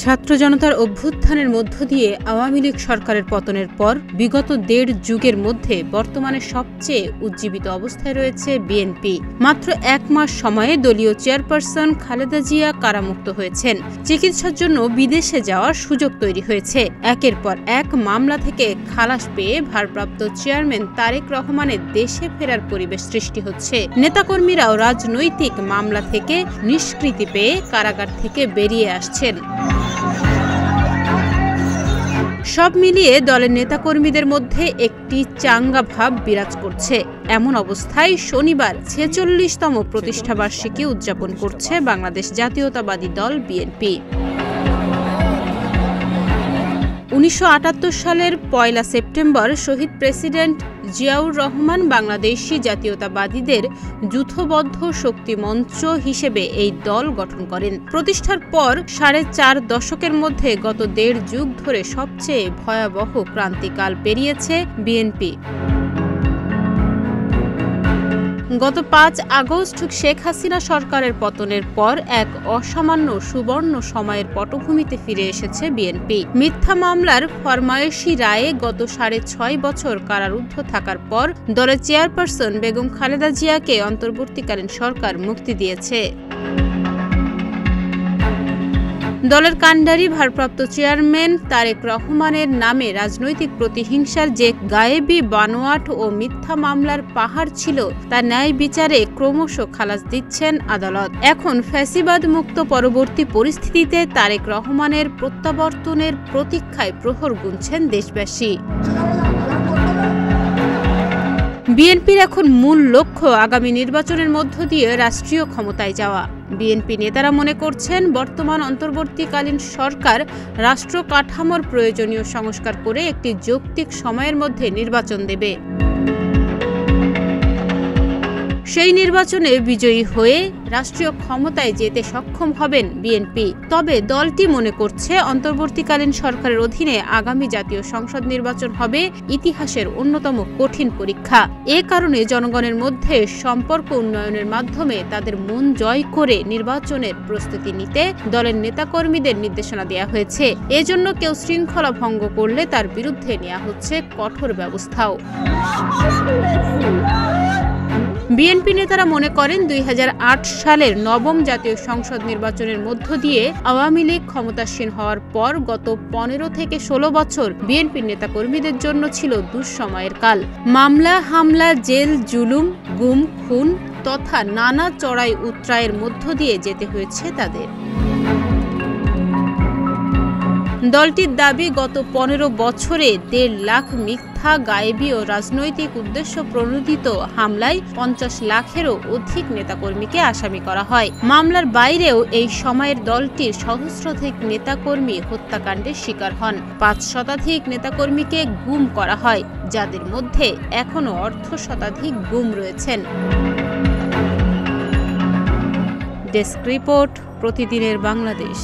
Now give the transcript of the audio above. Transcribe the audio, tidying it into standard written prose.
ছাত্র জনতার অভ্যুত্থানের মধ্য দিয়ে আওয়ামী লীগ সরকারের পতনের পর বিগত ১.৫ যুগের মধ্যে বর্তমানে সবচেয়ে উজ্জীবিত অবস্থায় রয়েছে বিএনপি। মাত্র ১ মাস সময়ে দলীয় চেয়ারপারসন খালেদা জিয়া কারামুক্ত হয়েছেন। চিকিৎসার জন্য বিদেশে যাওয়ার সুযোগ তৈরি হয়েছে। একের পর এক মামলা থেকে খালাস পেয়ে ভারপ্রাপ্ত চেয়ারম্যান তারেক রহমানের দেশে ফেরার পরিবেশ সৃষ্টি হচ্ছে। নেতাকর্মীরাও রাজনৈতিক মামলা থেকে নিষ্কৃতি পেয়ে কারাগার থেকে বেরিয়ে আসছেন। সব মিলিয়ে দলের নেতাকর্মীদের মধ্যে একটি চাঙ্গা ভাব বিরাজ করছে। এমন অবস্থায় শনিবার ৪৬তম প্রতিষ্ঠাবার্ষিকী উদযাপন করছে বাংলাদেশ জাতীয়তাবাদী দল বিএনপি। ১৯৭৮ সালের ১ সেপ্টেম্বর শহীদ প্রেসিডেন্ট জিয়াউর রহমান বাংলাদেশি জাতীয়তাবাদীদের যূথবদ্ধ শক্তি মঞ্চ হিসেবে এই দল গঠন করেন। প্রতিষ্ঠার পর ৪.৫ দশকের মধ্যে গত ১.৫ যুগ ধরে সবচেয়ে ভয়াবহ ক্রান্তিকাল পেরিয়েছে বিএনপি। গত ৫ আগস্ট শেখ হাসিনা সরকারের পতনের পর এক অসামান্য সুবর্ণ সময়ের পটভূমিতে ফিরে এসেছে বিএনপি। মিথ্যা মামলার ফরমায়েশি রায়ে গত ৬.৫ বছর কারারুদ্ধ থাকার পর দলের চেয়ারপারসন বেগম খালেদা জিয়াকে অন্তর্বর্তীকালীন সরকার মুক্তি দিয়েছে। দলের কাণ্ডারি ভারপ্রাপ্ত চেয়ারম্যান তারেক রহমানের নামে রাজনৈতিক প্রতিহিংসার যে গায়েবী বানোয়াট ও মিথ্যা মামলার পাহাড় ছিল তা ন্যায় বিচারে ক্রমশ খালাস দিচ্ছেন আদালত। এখন ফ্যাসিবাদ মুক্ত পরবর্তী পরিস্থিতিতে তারেক রহমানের প্রত্যাবর্তনের প্রতীক্ষায় প্রহর গুনছেন দেশবাসী। বিএনপির এখন মূল লক্ষ্য আগামী নির্বাচনের মধ্য দিয়ে রাষ্ট্রীয় ক্ষমতায় যাওয়া। বিএনপি নেতারা মনে করছেন বর্তমান অন্তর্বর্তীকালীন সরকার রাষ্ট্র কাঠামোর প্রয়োজনীয় সংস্কার করে একটি যৌক্তিক সময়ের মধ্যে নির্বাচন দেবে। সেই নির্বাচনে বিজয়ী হয়ে রাষ্ট্রীয় ক্ষমতায় যেতে সক্ষম হবেন বিএনপি। তবে দলটি মনে করছে অন্তর্বর্তীকালীন সরকারের অধীনে আগামী জাতীয় সংসদ নির্বাচন হবে ইতিহাসের অন্যতম কঠিন পরীক্ষা। এ কারণে জনগণের মধ্যে সম্পর্ক উন্নয়নের মাধ্যমে তাদের মন জয় করে নির্বাচনের প্রস্তুতি নিতে দলের নেতাকর্মীদের নির্দেশনা দেওয়া হয়েছে। এজন্য কেউ শৃঙ্খলা ভঙ্গ করলে তার বিরুদ্ধে নেওয়া হচ্ছে কঠোর ব্যবস্থাও। বিএনপি নেতারা মনে করেন ২০০৮ সালের নবম জাতীয় সংসদ নির্বাচনের মধ্য দিয়ে আওয়ামী লীগ ক্ষমতাসীন হওয়ার পর গত ১৫ থেকে ১৬ বছর বিএনপির নেতাকর্মীদের জন্য ছিল দুঃসময়ের কাল। মামলা, হামলা, জেল, জুলুম, গুম, খুন তথা নানা চড়াই উতরাইয়ের মধ্য দিয়ে যেতে হয়েছে তাদের। দলটির দাবি গত ১৫ বছরে ১.৫ লাখ মিথ্যা, গায়েবী ও রাজনৈতিক উদ্দেশ্য প্রণোদিত হামলায় ৫০ লাখেরও অধিক নেতাকর্মীকে আসামি করা হয়। মামলার বাইরেও এই সময়ের দলটির সহস্রাধিক নেতাকর্মী হত্যাকাণ্ডের শিকার হন। ৫ শতাধিক নেতাকর্মীকে গুম করা হয়, যাদের মধ্যে এখনও অর্ধশতাধিক গুম রয়েছেন। ডেস্ক রিপোর্ট, প্রতিদিনের বাংলাদেশ।